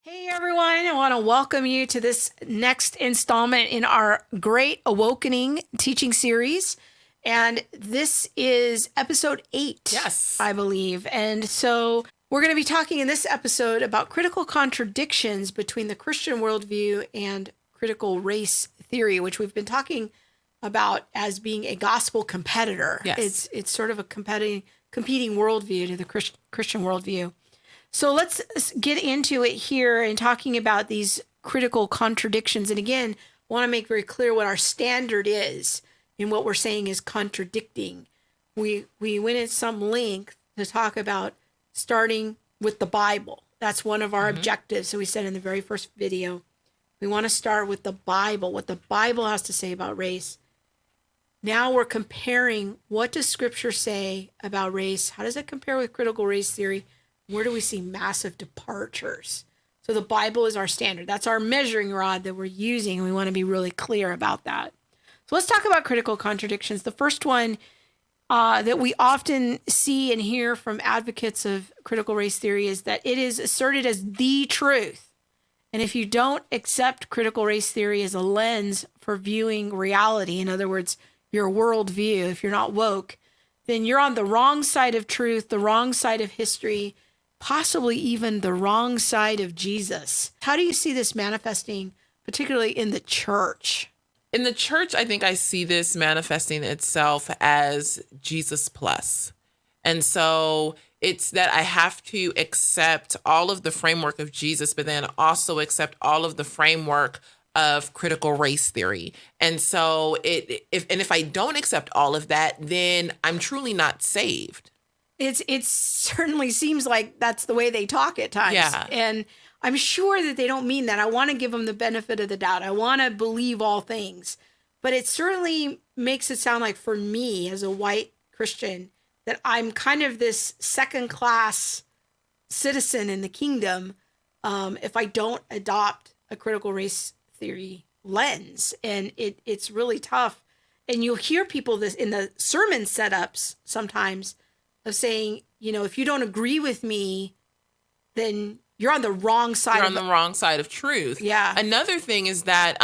Hey everyone, I want to welcome you to this next installment in our great Awokening teaching series. And this is episode 8, Yes. I believe. And so we're going to be talking in this episode about critical contradictions between the Christian worldview and critical race theory, which we've been talking about as being a gospel competitor. Yes. It's sort of a competing worldview to the Christian worldview. So let's get into it here and talking about these critical contradictions. And again, I want to make very clear what our standard is in what we're saying is contradicting. We went at some length to talk about starting with the Bible. That's one of our objectives. So we said in the very first video, we want to start with the Bible, what the Bible has to say about race. Now we're comparing, what does Scripture say about race? How does it compare with critical race theory? Where do we see massive departures? So the Bible is our standard. That's our measuring rod that we're using. We want to be really clear about that. So let's talk about critical contradictions. The first one that we often see and hear from advocates of critical race theory is that it is asserted as the truth. And if you don't accept critical race theory as a lens for viewing reality, in other words, your worldview, if you're not woke, then you're on the wrong side of truth, the wrong side of history, possibly even the wrong side of Jesus. How do you see this manifesting, particularly in the church? In the church, I think I see this manifesting itself as Jesus plus. And so it's that I have to accept all of the framework of Jesus, but then also accept all of the framework of critical race theory. And so if I don't accept all of that, then I'm truly not saved. It certainly seems like that's the way they talk at times. Yeah. And I'm sure that they don't mean that. I want to give them the benefit of the doubt. I want to believe all things. But it certainly makes it sound like, for me as a white Christian, that I'm kind of this second-class citizen in the kingdom if I don't adopt a critical race theory lens. And it's really tough. And you'll hear people this in the sermon setups sometimes of saying, you know, if you don't agree with me, then you're on the wrong side. You're on the wrong side of truth. Yeah. Another thing is that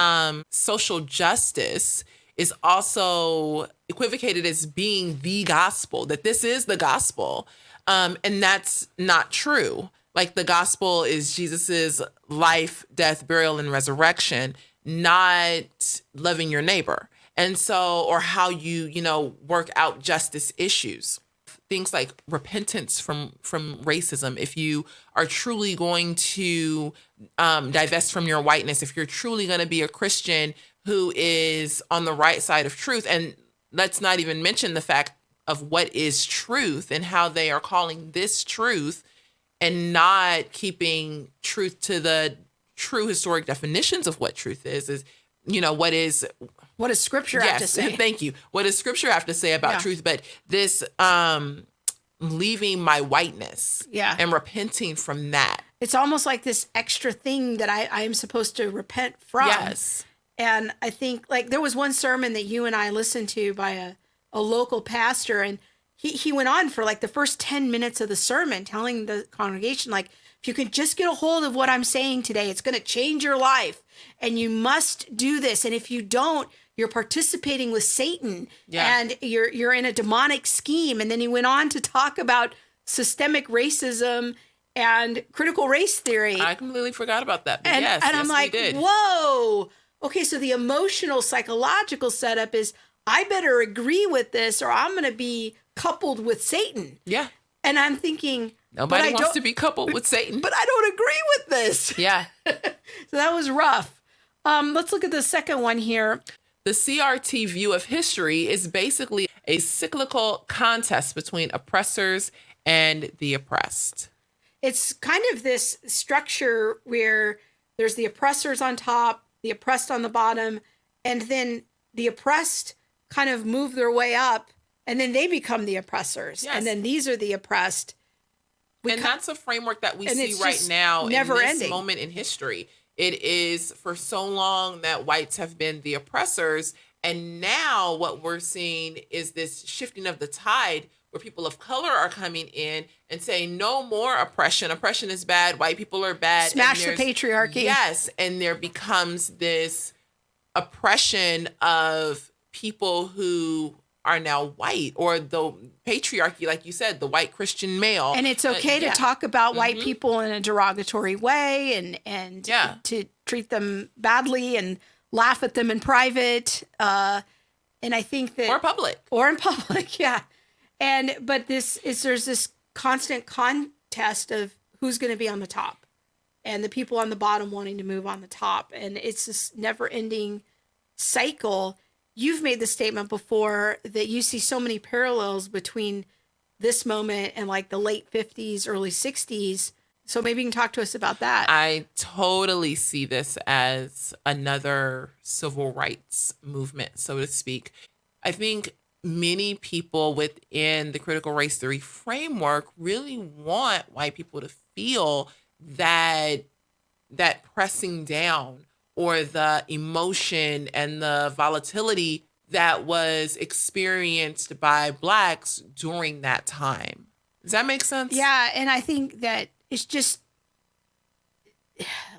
social justice is also equivocated as being the gospel, that this is the gospel. And that's not true. Like, the gospel is Jesus's life, death, burial, and resurrection, not loving your neighbor. And so, or how you work out justice issues. Things like repentance from racism. If you are truly going to divest from your whiteness, if you're truly going to be a Christian who is on the right side of truth, and let's not even mention the fact of what is truth and how they are calling this truth and not keeping truth to the true historic definitions of what truth is what does Scripture have to say? Thank you. What does Scripture have to say about truth? But this leaving my whiteness and repenting from that. It's almost like this extra thing that I am supposed to repent from. Yes. And I think, like, there was one sermon that you and I listened to by a local pastor, and he went on for like the first 10 minutes of the sermon telling the congregation, like, if you can just get a hold of what I'm saying today, it's going to change your life. And you must do this. And if you don't, you're participating with Satan and you're in a demonic scheme. And then he went on to talk about systemic racism and critical race theory. I completely forgot about that. But and I'm like, whoa. Okay, so the emotional, psychological setup is, I better agree with this or I'm going to be coupled with Satan. Yeah. And I'm thinking, nobody wants to be coupled with Satan. But I don't agree with this. Yeah. So that was rough. Let's look at the second one here. The CRT view of history is basically a cyclical contest between oppressors and the oppressed. It's kind of this structure where there's the oppressors on top, the oppressed on the bottom, and then the oppressed kind of move their way up, and then they become the oppressors. Yes. And then these are the oppressed. That's a framework that we see right now in this moment in history. It is for so long that whites have been the oppressors. And now what we're seeing is this shifting of the tide where people of color are coming in and saying, no more oppression. Oppression is bad. White people are bad. Smash the patriarchy. Yes. And there becomes this oppression of people who are now white, or the patriarchy, like you said, the white Christian male. And it's okay to talk about white people in a derogatory way and to treat them badly and laugh at them in private. And I think that... Or in public, yeah. But there's this constant contest of who's going to be on the top and the people on the bottom wanting to move on the top. And it's this never-ending cycle. You've made the statement before that you see so many parallels between this moment and like the late 50s, early 60s. So maybe you can talk to us about that. I totally see this as another civil rights movement, so to speak. I think many people within the critical race theory framework really want white people to feel that pressing down, or the emotion and the volatility that was experienced by Blacks during that time. Does that make sense? Yeah, and I think that it's just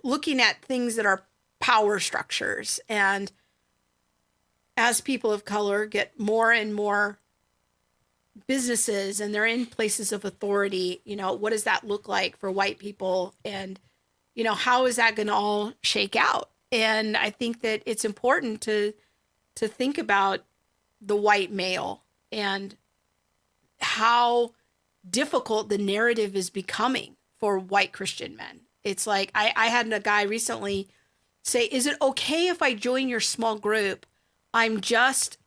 looking at things that are power structures. And as people of color get more and more businesses and they're in places of authority, what does that look like for white people? And, how is that going to all shake out? And I think that it's important to think about the white male and how difficult the narrative is becoming for white Christian men. It's like, I had a guy recently say, is it okay if I join your small group? I'm just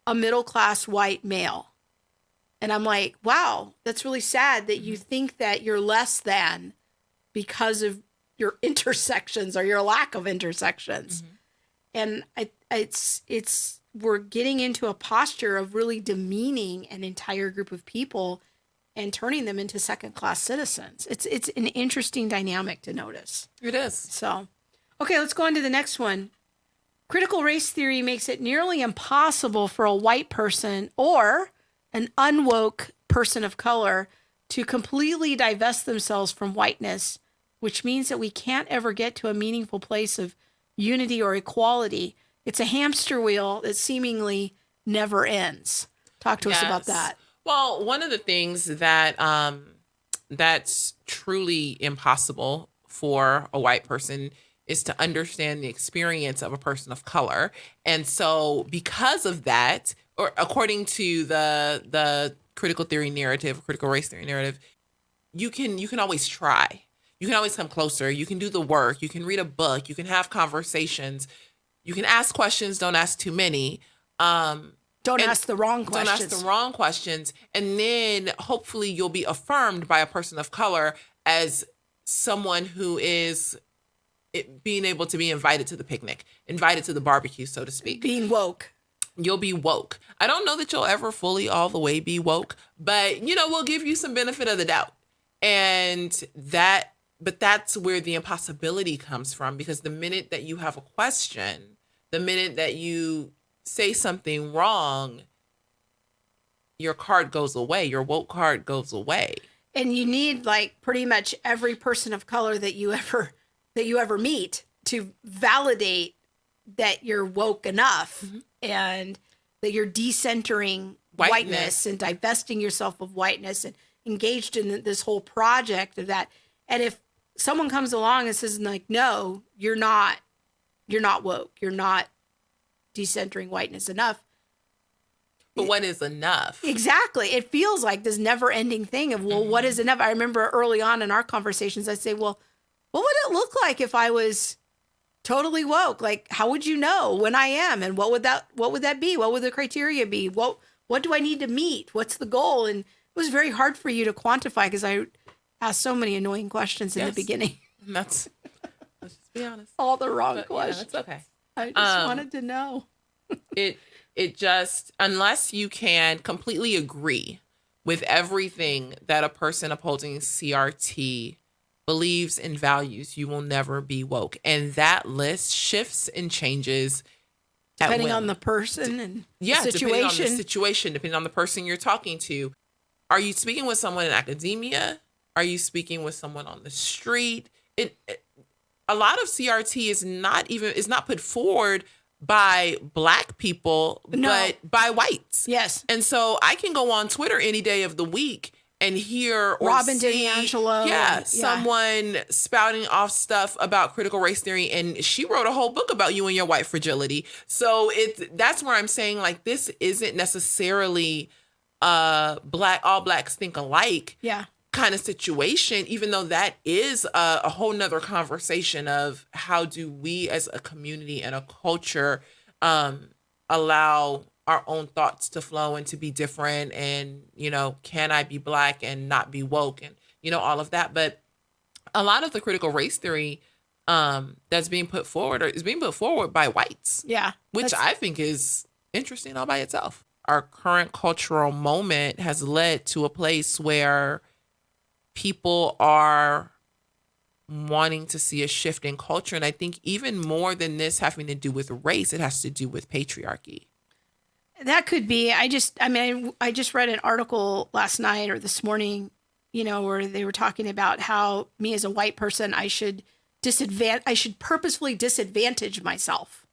a middle-class white male. And I'm like, wow, that's really sad that you think that you're less than because of your intersections or your lack of intersections. And it's we're getting into a posture of really demeaning an entire group of people and turning them into second-class citizens. It's an interesting dynamic to notice. It is. So, okay, let's go on to the next one. Critical race theory makes it nearly impossible for a white person or an unwoke person of color to completely divest themselves from whiteness, which means that we can't ever get to a meaningful place of unity or equality. It's a hamster wheel that seemingly never ends. Talk to us about that. Well, one of the things that that's truly impossible for a white person is to understand the experience of a person of color. And so because of that, or according to the critical theory narrative, critical race theory narrative, you can always try. You can always come closer. You can do the work. You can read a book. You can have conversations. You can ask questions. Don't ask too many. Don't ask the wrong questions. Don't ask the wrong questions. And then hopefully you'll be affirmed by a person of color as someone who is being able to be invited to the picnic, invited to the barbecue, so to speak. Being woke. You'll be woke. I don't know that you'll ever fully all the way be woke, but we'll give you some benefit of the doubt. But that's where the impossibility comes from, because the minute that you have a question, the minute that you say something wrong, your card goes away. Your woke card goes away. And you need like pretty much every person of color that you ever meet to validate that you're woke enough and that you're decentering whiteness and divesting yourself of whiteness and engaged in this whole project of that. And if someone comes along and says like, no, you're not woke. You're not decentering whiteness enough. But what is enough? Exactly. It feels like this never ending thing of, well, what is enough? I remember early on in our conversations, I'd say, well, what would it look like if I was totally woke? Like, how would you know when I am? And what would that be? What would the criteria be? What do I need to meet? What's the goal? And it was very hard for you to quantify because I asked so many annoying questions in the beginning. Let's just be honest. All the wrong questions. Yeah, it's okay. I just wanted to know. It just, unless you can completely agree with everything that a person opposing CRT believes and values, you will never be woke. And that list shifts and changes depending on the person and the situation. Depending on the situation, depending on the person you're talking to. are you speaking with someone in academia? Are you speaking with someone on the street? A lot of CRT is not put forward by Black people, No. but by whites. Yes. And so I can go on Twitter any day of the week and hear or Robin see, DiAngelo. someone spouting off stuff about critical race theory, and she wrote a whole book about you and your white fragility. So that's where I'm saying, like, this isn't necessarily all Blacks think alike kind of situation, even though that is a whole nother conversation of how do we as a community and a culture allow our own thoughts to flow and to be different, and, can I be Black and not be woke, and, all of that. But a lot of the critical race theory that's being put forward is being put forward by whites. Yeah. Which I think is interesting all by itself. Our current cultural moment has led to a place where people are wanting to see a shift in culture. And I think even more than this having to do with race, it has to do with patriarchy. That could be. I just read an article last night or this morning, where they were talking about how me as a white person, I should purposefully disadvantage myself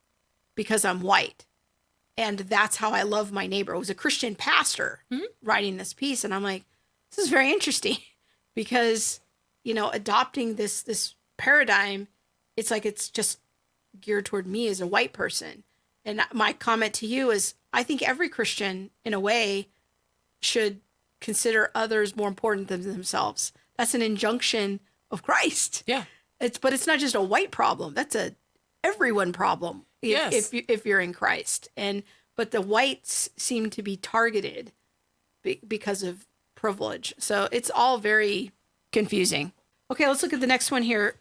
because I'm white. And that's how I love my neighbor. It was a Christian pastor writing this piece. And I'm like, this is very interesting because, adopting this paradigm, it's like it's just geared toward me as a white person. And my comment to you is, I think every Christian, in a way, should consider others more important than themselves. That's an injunction of Christ. Yeah. But it's not just a white problem. That's a everyone problem. If you're in Christ. But the whites seem to be targeted because of privilege. So it's all very confusing. Okay, let's look at the next one here.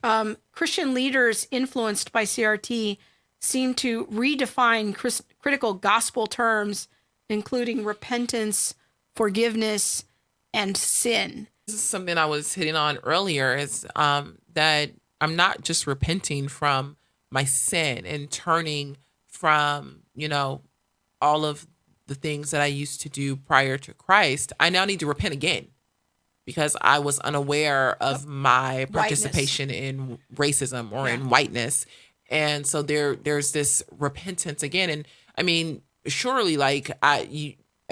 Christian leaders influenced by CRT seem to redefine critical gospel terms, including repentance, forgiveness, and sin. This is something I was hitting on earlier, is that I'm not just repenting from my sin and turning from, all of the things that I used to do prior to Christ. I now need to repent again because I was unaware of my participation in racism or in whiteness. And so there's this repentance again. And I mean, surely, like, I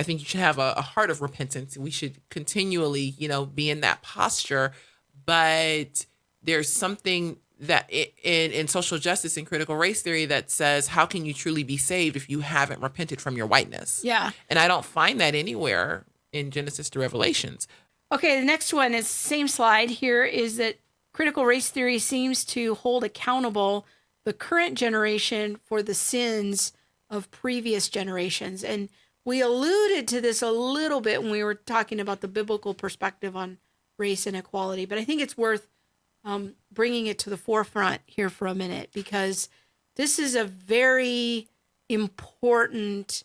think you should have a heart of repentance. We should continually, be in that posture. But there's something that in social justice and critical race theory that says, how can you truly be saved if you haven't repented from your whiteness? Yeah. And I don't find that anywhere in Genesis to Revelations. Okay, the next one is same slide here, is that critical race theory seems to hold accountable the current generation for the sins of previous generations. And we alluded to this a little bit when we were talking about the biblical perspective on race and equality, but I think it's worth bringing it to the forefront here for a minute, because this is a very important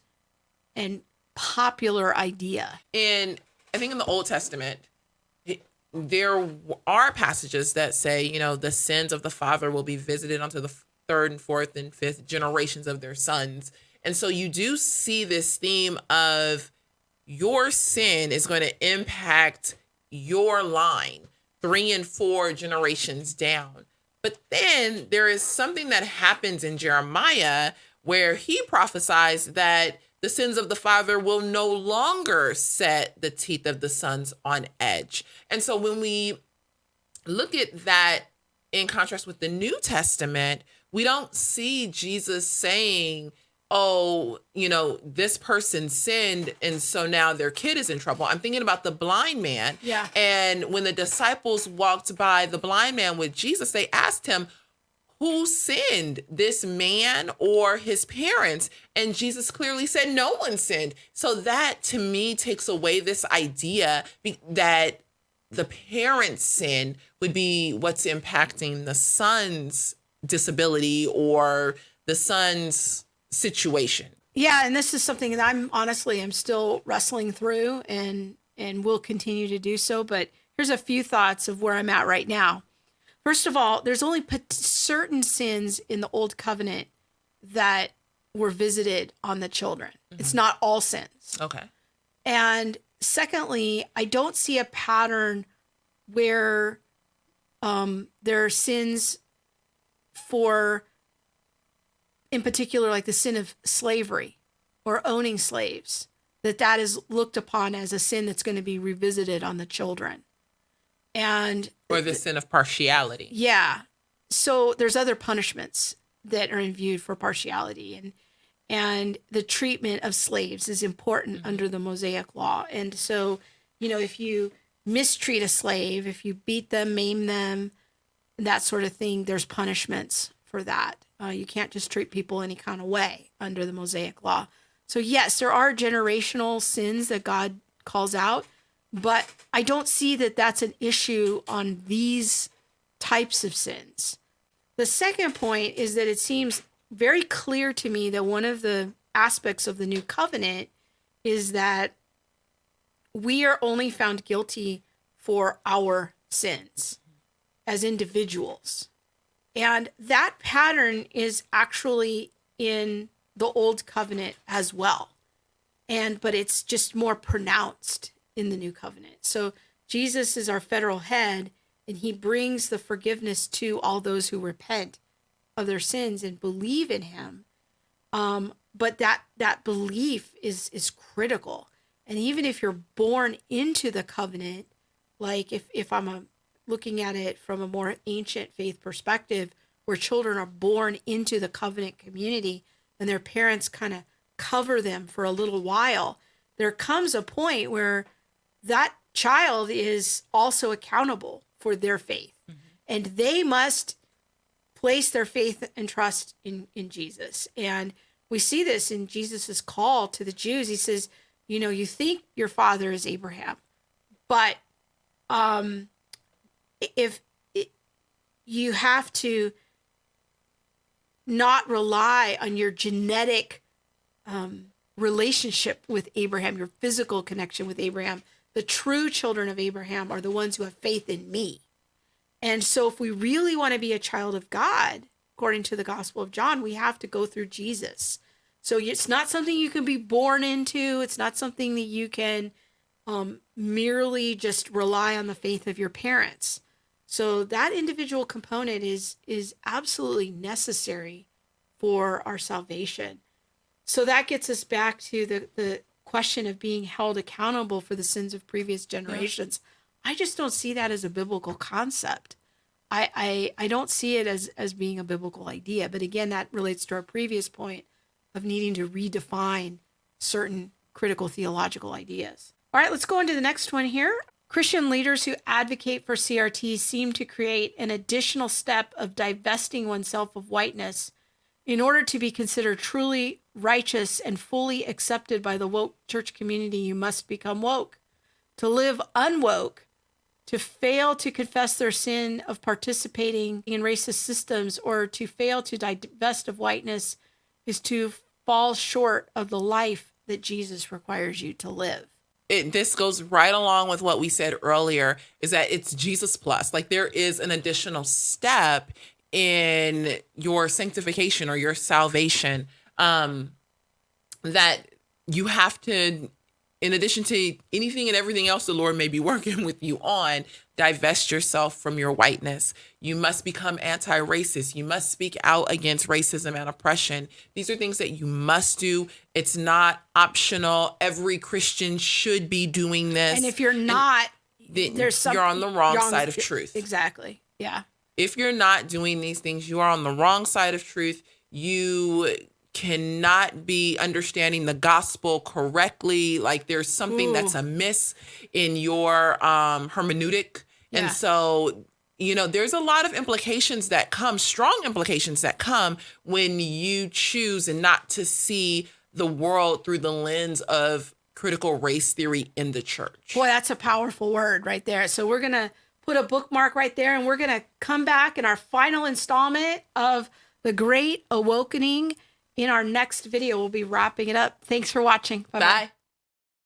and popular idea. And I think in the Old Testament, there are passages that say, the sins of the father will be visited onto the third and fourth and fifth generations of their sons. And so you do see this theme of your sin is going to impact your line 3 and 4 generations down. But then there is something that happens in Jeremiah where he prophesies that the sins of the father will no longer set the teeth of the sons on edge. And so when we look at that in contrast with the New Testament, we don't see Jesus saying, oh, this person sinned, and so now their kid is in trouble. I'm thinking about the blind man. Yeah. And when the disciples walked by the blind man with Jesus, they asked him, who sinned, this man or his parents? And Jesus clearly said no one sinned. So that, to me, takes away this idea that the parents' sin would be what's impacting the son's disability or the son's situation. Yeah, and this is something that I'm still wrestling through and will continue to do so. But here's a few thoughts of where I'm at right now. First of all, there's only certain sins in the Old Covenant that were visited on the children. Mm-hmm. It's not all sins. Okay. And secondly, I don't see a pattern where there are sins for, in particular, like the sin of slavery or owning slaves, that is looked upon as a sin that's going to be revisited on the children. And or the sin of partiality. Yeah. So there's other punishments that are imbued for partiality, and the treatment of slaves is important under the Mosaic law. And so, if you mistreat a slave, if you beat them, maim them, that sort of thing, there's punishments for that. You can't just treat people any kind of way under the Mosaic law. So yes, there are generational sins that God calls out, but I don't see that that's an issue on these types of sins. The second point is that it seems very clear to me that one of the aspects of the new covenant is that we are only found guilty for our sins as individuals. And that pattern is actually in the old covenant as well. But it's just more pronounced in the new covenant. So Jesus is our federal head, and he brings the forgiveness to all those who repent of their sins and believe in him. But that belief is critical. And even if you're born into the covenant, like if I'm looking at it from a more ancient faith perspective, where children are born into the covenant community and their parents kind of cover them for a little while, there comes a point where that child is also accountable for their faith. Mm-hmm. And they must place their faith and trust in Jesus. And we see this in Jesus's call to the Jews. He says, you think your father is Abraham, but you have to not rely on your genetic relationship with Abraham, your physical connection with Abraham. The true children of Abraham are the ones who have faith in me. And so if we really want to be a child of God, according to the Gospel of John, we have to go through Jesus. So it's not something you can be born into. It's not something that you can merely just rely on the faith of your parents. So that individual component is absolutely necessary for our salvation. So that gets us back to the question of being held accountable for the sins of previous generations. Yeah. I just don't see that as a biblical concept. I don't see it as being a biblical idea. But again, that relates to our previous point of needing to redefine certain critical theological ideas. All right, let's go into the next one here. Christian leaders who advocate for CRT seem to create an additional step of divesting oneself of whiteness in order to be considered truly righteous and fully accepted by the woke church community. You must become woke. To live unwoke, to fail to confess their sin of participating in racist systems, or to fail to divest of whiteness is to fall short of the life that Jesus requires you to live. This goes right along with what we said earlier, is that it's Jesus plus. Like, there is an additional step in your sanctification or your salvation that you have to, in addition to anything and everything else the Lord may be working with you on, divest yourself from your whiteness. You must become anti-racist. You must speak out against racism and oppression. These are things that you must do. It's not optional. Every Christian should be doing this. And if you're not, you're on the wrong side of truth. Exactly. Yeah. If you're not doing these things, you are on the wrong side of truth. You cannot be understanding the gospel correctly. Like, there's something that's amiss in your hermeneutic. Yeah. And so, there's a lot of implications that come, strong implications that come when you choose not to see the world through the lens of critical race theory in the church. Boy, that's a powerful word right there. So we're going to put a bookmark right there, and we're going to come back in our final installment of The Great Awokening. In our next video, we'll be wrapping it up. Thanks for watching. Bye-bye. Bye.